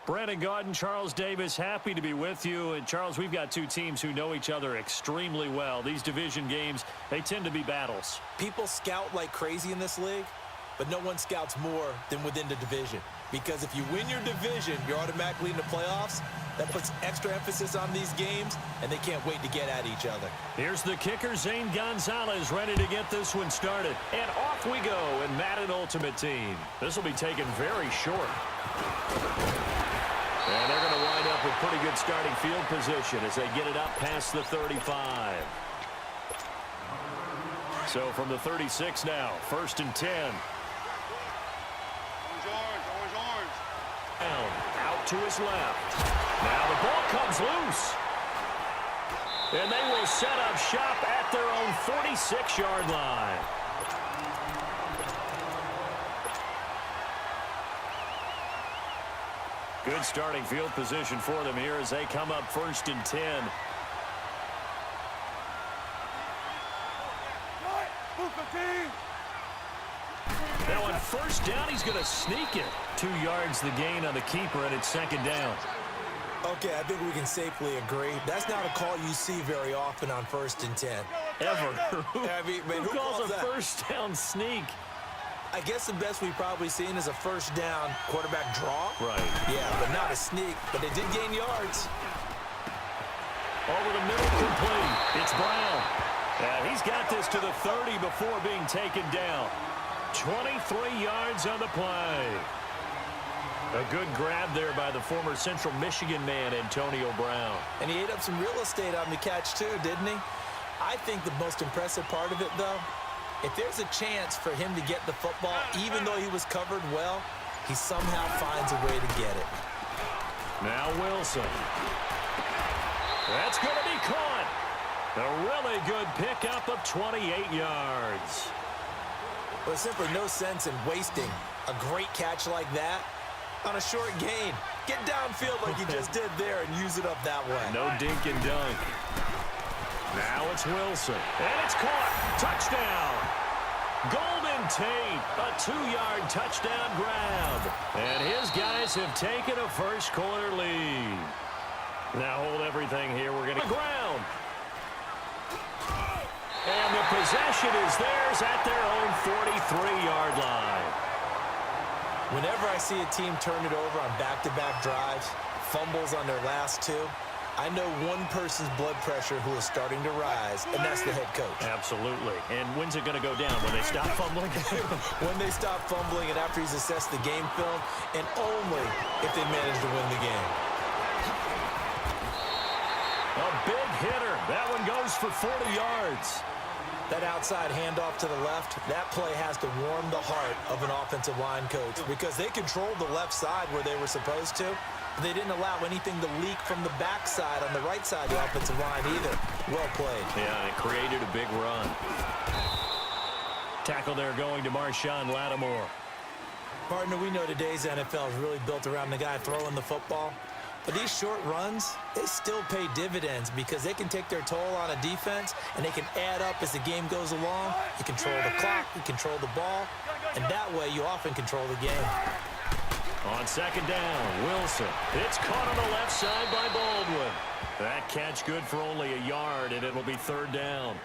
Brandon Gaudin, Charles Davis, happy to be with you. And, Charles, we've got two teams who know each other extremely well. These division games, they tend to be battles. People scout like crazy in this league, but no one scouts more than within the division. Because if you win your division, you're automatically in the playoffs. That puts extra emphasis on these games, and they can't wait to get at each other. Here's the kicker, Zane Gonzalez, ready to get this one started. And off we go in Madden Ultimate Team. This will be taken very short. And they're going to wind up with pretty good starting field position as they get it up past the 35. So from the 36 now, 1st and 10. Down, out to his left. Now the ball comes loose. And they will set up shop at their own 46-yard line. Good starting field position for them here as they come up 1st and 10. Now on 1st down, he's going to sneak it. 2 yards the gain on the keeper, and it's 2nd down. Okay, I think we can safely agree. That's not a call you see very often on 1st and 10. Ever. Who calls a that? 1st down sneak? I guess the best we've probably seen is a 1st down quarterback draw. Right. Yeah, but not a sneak. But they did gain yards. Over the middle, complete. It's Brown. And he's got this to the 30 before being taken down. 23 yards on the play. A good grab there by the former Central Michigan man, Antonio Brown. And he ate up some real estate on the catch, too, didn't he? I think the most impressive part of it, though, if there's a chance for him to get the football, even though he was covered well, he somehow finds a way to get it. Now Wilson. That's going to be caught. A really good pickup of 28 yards. Well, there's simply no sense in wasting a great catch like that on a short gain. Get downfield like you just did there and use it up that way. No dink and dunk. Now it's Wilson. And it's caught. Touchdown. Golden Tate, a 2-yard touchdown grab. And his guys have taken a first-quarter lead. Now hold everything here. We're going to ground. And the possession is theirs at their own 43-yard line. Whenever I see a team turn it over on back-to-back drives, fumbles on their last 2, I know one person's blood pressure who is starting to rise, and that's the head coach. Absolutely. And when's it going to go down? When they stop fumbling? When they stop fumbling and after he's assessed the game film, and only if they manage to win the game. A big hitter. That one goes for 40 yards. That outside handoff to the left, that play has to warm the heart of an offensive line coach because they controlled the left side where they were supposed to. They didn't allow anything to leak from the backside on the right side of the offensive line either. Well played. Yeah, and it created a big run. Tackle there going to Marshawn Lattimore. Partner, we know today's NFL is really built around the guy throwing the football. But these short runs, they still pay dividends because they can take their toll on a defense and they can add up as the game goes along. You control the clock, you control the ball, and that way you often control the game. On 2nd down, Wilson. It's caught on the left side by Baldwin. That catch good for only a yard, and it'll be 3rd down.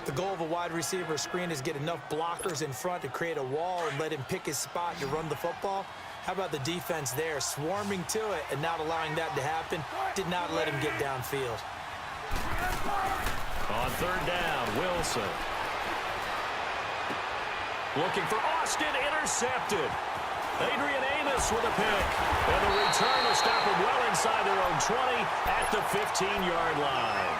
The goal of a wide receiver screen is get enough blockers in front to create a wall and let him pick his spot to run the football. How about the defense there, swarming to it and not allowing that to happen? Did not let him get downfield. On 3rd down, Wilson. Looking for Austin, intercepted. Adrian Amos with a pick. And the return will stop him well inside their own 20 at the 15-yard line.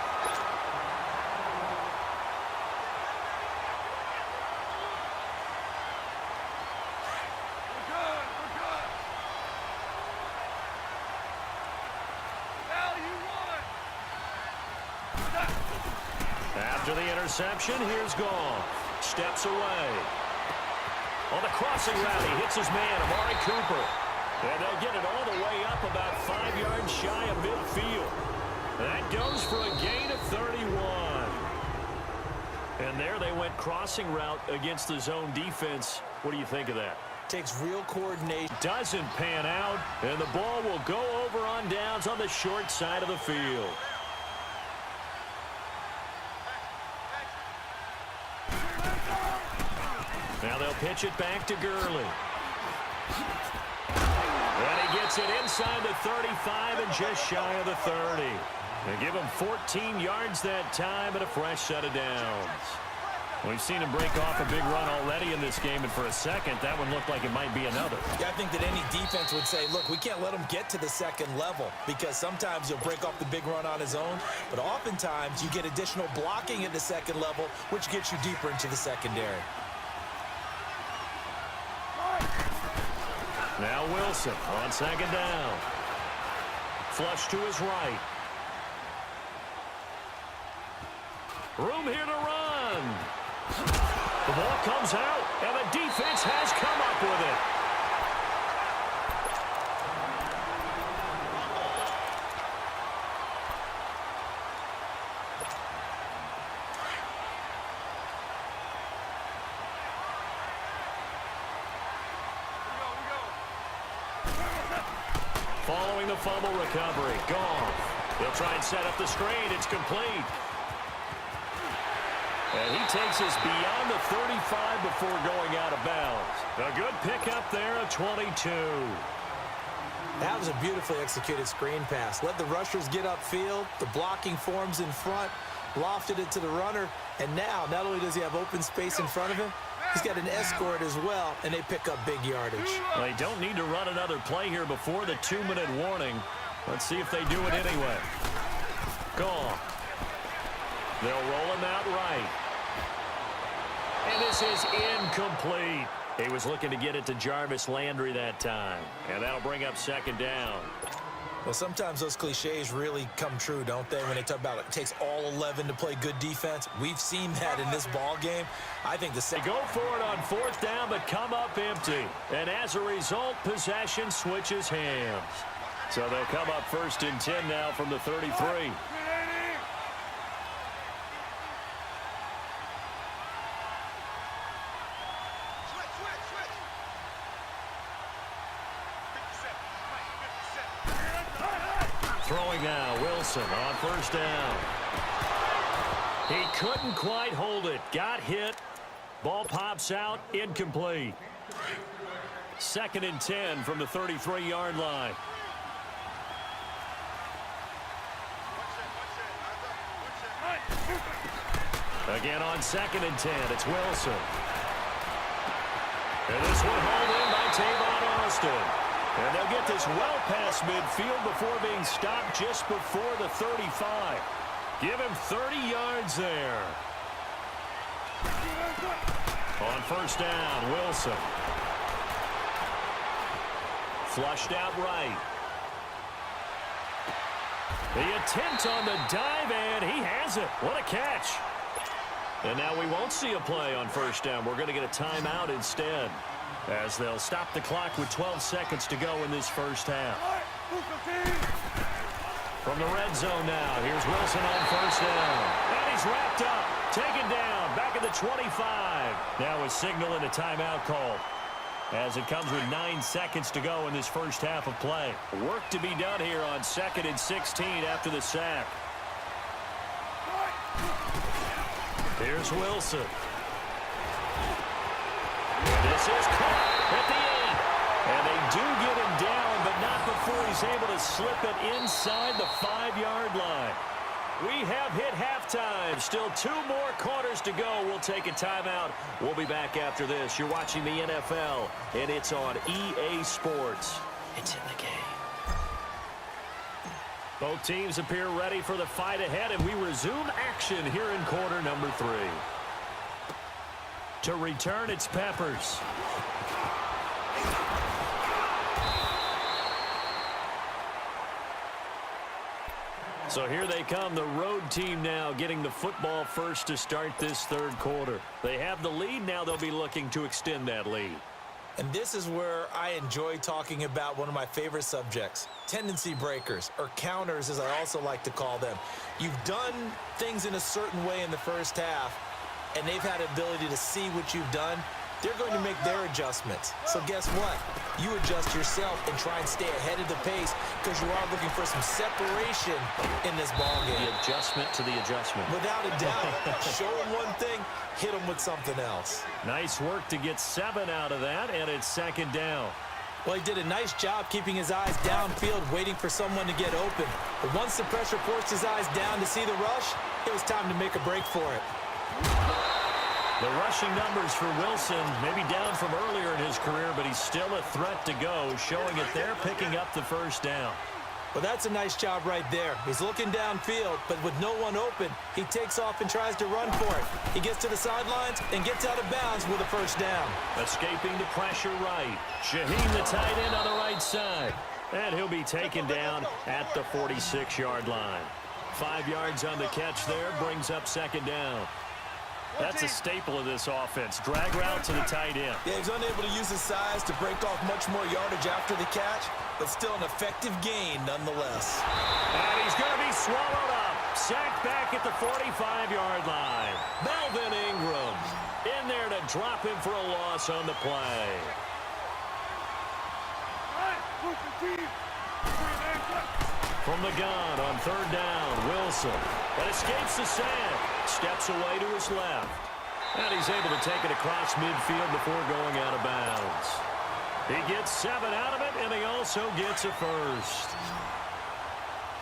After the interception, here's Goff. Steps away. On the crossing route, he hits his man, Amari Cooper. And they'll get it all the way up about 5 yards shy of midfield. That goes for a gain of 31. And there they went crossing route against the zone defense. What do you think of that? Takes real coordination. Doesn't pan out, and the ball will go over on downs on the short side of the field. Now they'll pitch it back to Gurley. And he gets it inside the 35 and just shy of the 30. They give him 14 yards that time and a fresh set of downs. We've seen him break off a big run already in this game, and for a second, that one looked like it might be another. Yeah, I think that any defense would say, look, we can't let him get to the second level because sometimes he'll break off the big run on his own, but oftentimes you get additional blocking at the second level, which gets you deeper into the secondary. Now Wilson on second down. Flush to his right. Room here to run. The ball comes out, and the defense has come up with it. Following the fumble recovery, Goff. He'll try and set up the screen. It's complete. And he takes us beyond the 35 before going out of bounds. A good pickup there of 22. That was a beautifully executed screen pass. Let the rushers get upfield. The blocking forms in front. Lofted it to the runner. And now, not only does he have open space in front of him, he's got an escort as well, and they pick up big yardage. Well, they don't need to run another play here before the 2-minute warning. Let's see if they do it anyway. Goff. They'll roll him out right. And this is incomplete. He was looking to get it to Jarvis Landry that time. And that'll bring up second down. Well, sometimes those cliches really come true, don't they? When they talk about it takes all 11 to play good defense. We've seen that in this ball game. I think the They go for it on fourth down, but come up empty. And as a result, possession switches hands. So they'll come up first and 10 now from the 33. Throwing now, Wilson on first down. He couldn't quite hold it. Got hit. Ball pops out, incomplete. Second and 10 from the 33-yard line. Again on second and 10, it's Wilson. And this one hauled in by Tavon Austin. And they'll get this well past midfield before being stopped just before the 35. Give him 30 yards there. On first down, Wilson. Flushed out right. The attempt on the dive, and he has it. What a catch. And now we won't see a play on first down. We're going to get a timeout instead, as they'll stop the clock with 12 seconds to go in this first half. From the red zone now, here's Wilson on first down. And he's wrapped up, taken down, back at the 25. Now a signal and a timeout call, as it comes with 9 seconds to go in this first half of play. Work to be done here on 2nd and 16 after the sack. Here's Wilson. This is caught at the 8. And they do get him down, but not before he's able to slip it inside the 5-yard line. We have hit halftime. Still 2 more quarters to go. We'll take a timeout. We'll be back after this. You're watching the NFL, and it's on EA Sports. It's in the game. Both teams appear ready for the fight ahead, and we resume action here in quarter number 3. To return, it's Peppers. So here they come, the road team now getting the football first to start this third quarter. They have the lead. Now they'll be looking to extend that lead. And this is where I enjoy talking about one of my favorite subjects, tendency breakers, or counters as I also like to call them. You've done things in a certain way in the first half, and they've had ability to see what you've done they're going to make their adjustments. So guess what? You adjust yourself and try and stay ahead of the pace because you are looking for some separation in this ball game. The adjustment to the adjustment. Without a doubt. Show them one thing, hit them with something else. Nice work to get 7 out of that, and it's second down. Well, he did a nice job keeping his eyes downfield, waiting for someone to get open. But once the pressure forced his eyes down to see the rush, it was time to make a break for it. The rushing numbers for Wilson, maybe down from earlier in his career, but he's still a threat to go, showing it there, picking up the first down. Well, that's a nice job right there. He's looking downfield, but with no one open, he takes off and tries to run for it. He gets to the sidelines and gets out of bounds with a first down. Escaping the pressure right. Shaheen, the tight end, on the right side. And he'll be taken down at the 46-yard line. 5 yards on the catch there, brings up second down. That's a staple of this offense. Drag route to the tight end. Yeah, he's unable to use his size to break off much more yardage after the catch, but still an effective gain nonetheless. And he's going to be swallowed up. Sacked back at the 45-yard line. Melvin Ingram in there to drop him for a loss on the play. From the gun on third down, Wilson. But escapes the sack. Steps away to his left. And he's able to take it across midfield before going out of bounds. He gets 7 out of it, and he also gets a first.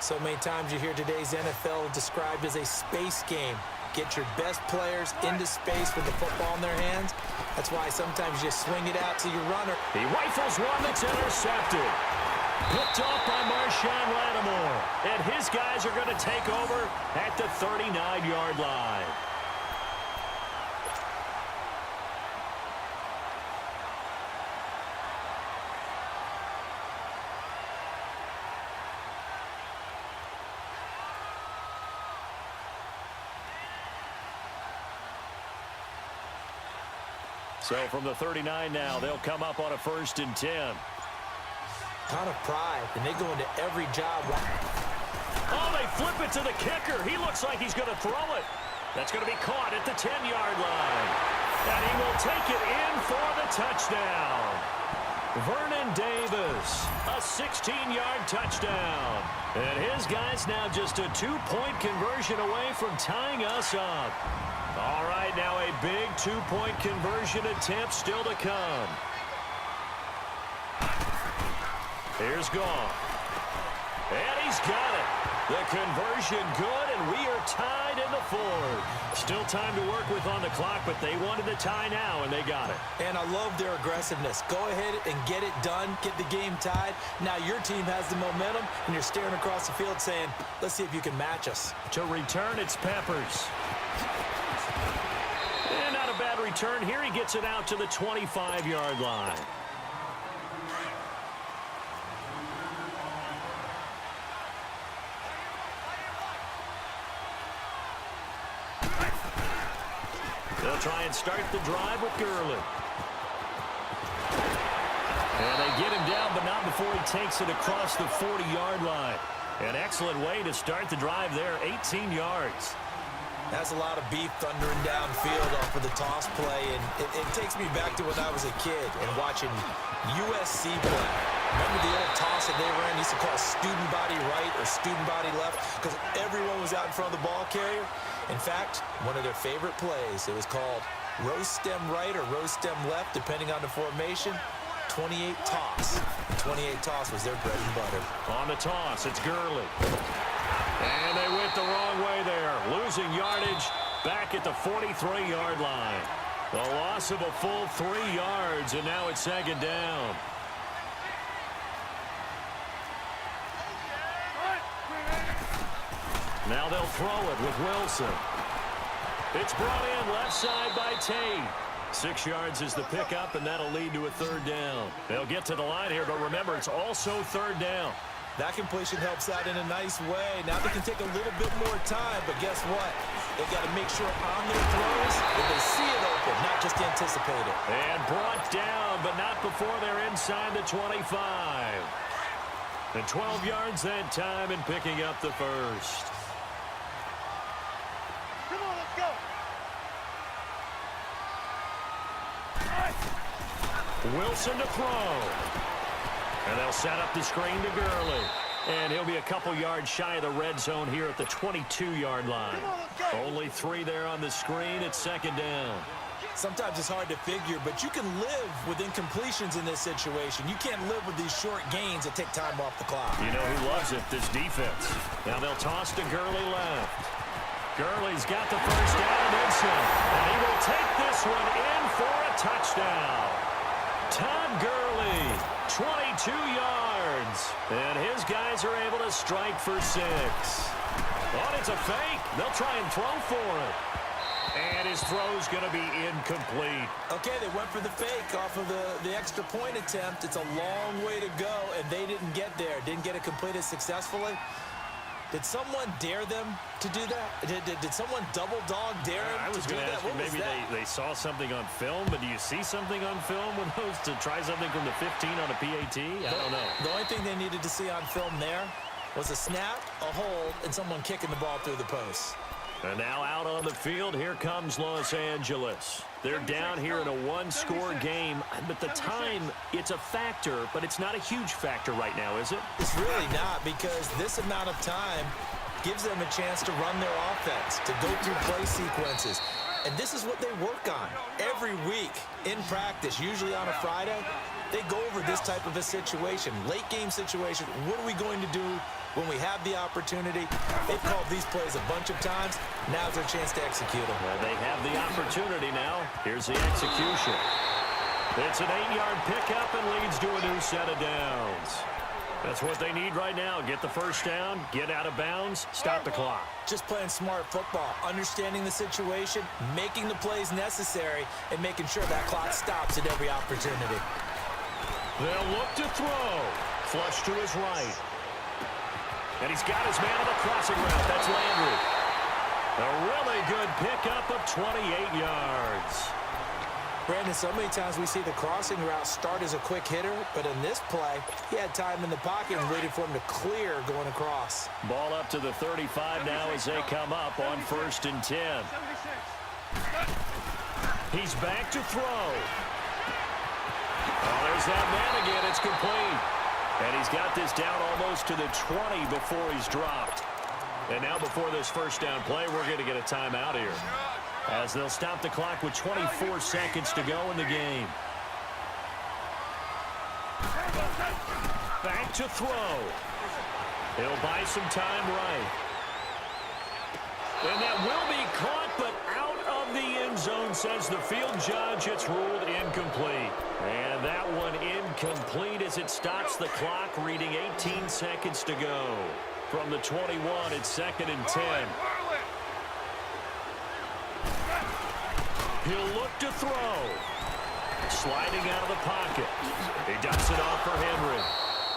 So many times you hear today's NFL described as a space game. Get your best players into space with the football in their hands. That's why sometimes you swing it out to your runner. He rifles one that's intercepted. Picked off by Marshawn Lattimore. And his guys are going to take over at the 39-yard line. So from the 39 now, they'll come up on a 1st and 10. Ton of pride, and they go into every job. Oh, they flip it to the kicker. He looks like he's going to throw it. That's going to be caught at the 10-yard line. And he will take it in for the touchdown. Vernon Davis, a 16-yard touchdown. And his guys now just a 2-point conversion away from tying us up. All right, now a big 2-point conversion attempt still to come. Here's Goff. And he's got it. The conversion good, and we are tied in the fourth. Still time to work with on the clock, but they wanted the tie now, and they got it. And I love their aggressiveness. Go ahead and get it done, get the game tied. Now your team has the momentum, and you're staring across the field saying, let's see if you can match us. To return, it's Peppers. And not a bad return here. He gets it out to the 25-yard line. They'll try and start the drive with Gurley. And they get him down, but not before he takes it across the 40-yard line. An excellent way to start the drive there, 18 yards. That's a lot of beef thundering downfield off of the toss play, and it takes me back to when I was a kid and watching USC play. Remember the old toss that they ran? They used to call student body right or student body left because everyone was out in front of the ball carrier. In fact, one of their favorite plays, it was called rose stem right or rose stem left, depending on the formation. 28 toss. 28 toss was their bread and butter. On the toss, it's Gurley. And they went the wrong way there. Losing yardage back at the 43-yard line. The loss of a full 3 yards, and now it's second down. Now they'll throw it with Wilson. It's brought in left side by Tate. 6 yards is the pickup, and that'll lead to a third down. They'll get to the line here, but remember, it's also third down. That completion helps out in a nice way. Now they can take a little bit more time, but guess what? They've got to make sure on their throws that they see it open, not just anticipate it. And brought down, but not before they're inside the 25. And 12 yards that time and picking up the first. Come on, let's go. Wilson to throw. And they'll set up the screen to Gurley. And he'll be a couple yards shy of the red zone here at the 22-yard line. Only 3 there on the screen. It's second down. Sometimes it's hard to figure, but you can live with incompletions in this situation. You can't live with these short gains that take time off the clock. You know who loves it? This defense. Now they'll toss to Gurley left. Gurley's got the first down and then some. And he will take this one in for a touchdown. Todd Gurley, 22 yards. And his guys are able to strike for 6. Oh, it's a fake. They'll try and throw for it. And his throw's going to be incomplete. Okay, they went for the fake off of the extra point attempt. It's a long way to go, and they didn't get there. Didn't get it completed successfully. Did someone dare them to do that? Did someone double dog dare them to do that? I was going to ask you, maybe they saw something on film, but do you see something on film with those to try something from the 15 on a PAT? I don't know. The only thing they needed to see on film there was a snap, a hold, and someone kicking the ball through the post. And now out on the field, here comes Los Angeles. They're down here in a one-score game, but the time, it's a factor, but it's not a huge factor right now, is it? It's really not, because this amount of time gives them a chance to run their offense, to go through play sequences. And this is what they work on every week in practice, usually on a Friday. They go over this type of a situation, late-game situation. What are we going to do when we have the opportunity? They've called these plays a bunch of times. Now's their chance to execute them. Well, they have the opportunity now. Here's the execution. It's an 8-yard pickup and leads to a new set of downs. That's what they need right now. Get the first down, get out of bounds, stop the clock. Just playing smart football, understanding the situation, making the plays necessary, and making sure that clock stops at every opportunity. They'll look to throw. Flush to his right. And he's got his man on the crossing route. That's Landry. A really good pickup of 28 yards. Brandon, so many times we see the crossing route start as a quick hitter, but in this play, he had time in the pocket and waited for him to clear going across. Ball up to the 35 now as they come up on 1st and 10. He's back to throw. Oh, there's that man again. It's complete. And he's got this down almost to the 20 before he's dropped. And now before this first down play, we're going to get a timeout here, as they'll stop the clock with 24 seconds to go in the game. Back to throw. He'll buy some time right. And that will be caught, but out of the end zone, says the field judge. It's ruled incomplete. And that one incomplete as it stops the clock, reading 18 seconds to go. From the 21, it's 2nd and 10. He'll look to throw. Sliding out of the pocket. He dumps it off for Henry.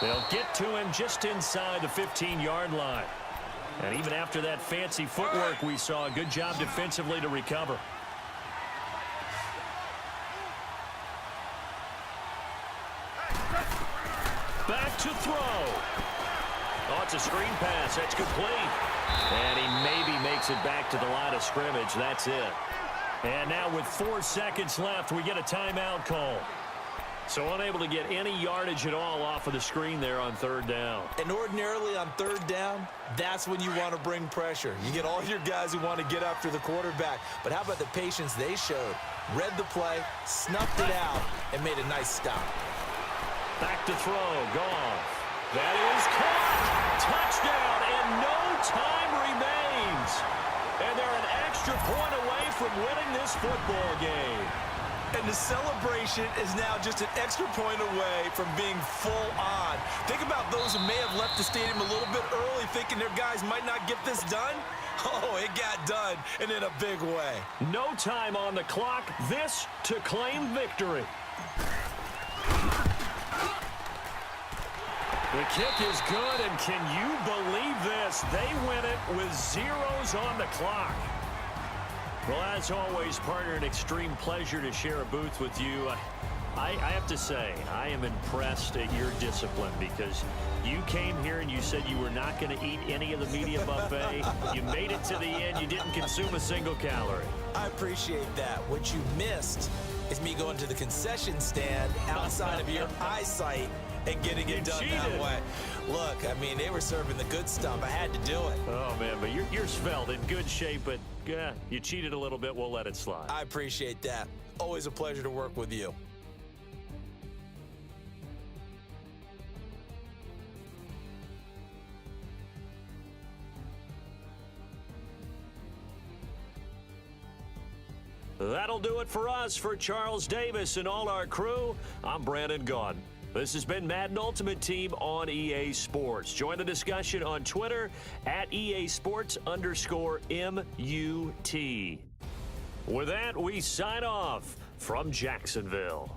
They'll get to him just inside the 15-yard line. And even after that fancy footwork we saw, a good job defensively to recover. Back to throw. Oh, it's a screen pass. That's complete. And he maybe makes it back to the line of scrimmage. That's it. And now with 4 seconds left, we get a timeout call. So unable to get any yardage at all off of the screen there on 3rd down. And ordinarily on 3rd down, that's when you want to bring pressure. You get all your guys who want to get after the quarterback. But how about the patience they showed? Read the play, snuffed it out, and made a nice stop. Back to throw. Goff. That is caught. Touchdown, and no time remains. And they're an extra point away from winning this football game. And the celebration is now just an extra point away from being full on. Think about those who may have left the stadium a little bit early thinking their guys might not get this done. Oh, it got done, and in a big way. No time on the clock. This to claim victory. The kick is good, and can you believe this? They win it with zeros on the clock. Well, as always, partner, an extreme pleasure to share a booth with you. I have to say, I am impressed at your discipline, because you came here and you said you were not going to eat any of the media buffet. You made it to the end. You didn't consume a single calorie. I appreciate that. What you missed It's me going to the concession stand outside of your eyesight and getting it done that way. Look, I mean, they were serving the good stuff. I had to do it. Oh, man, but you're svelte, in good shape, but you cheated a little bit. We'll let it slide. I appreciate that. Always a pleasure to work with you. That'll do it for us. For Charles Davis and all our crew, I'm Brandon Gaudin. This has been Madden Ultimate Team on EA Sports. Join the discussion on Twitter at EA Sports_MUT. With that, we sign off from Jacksonville.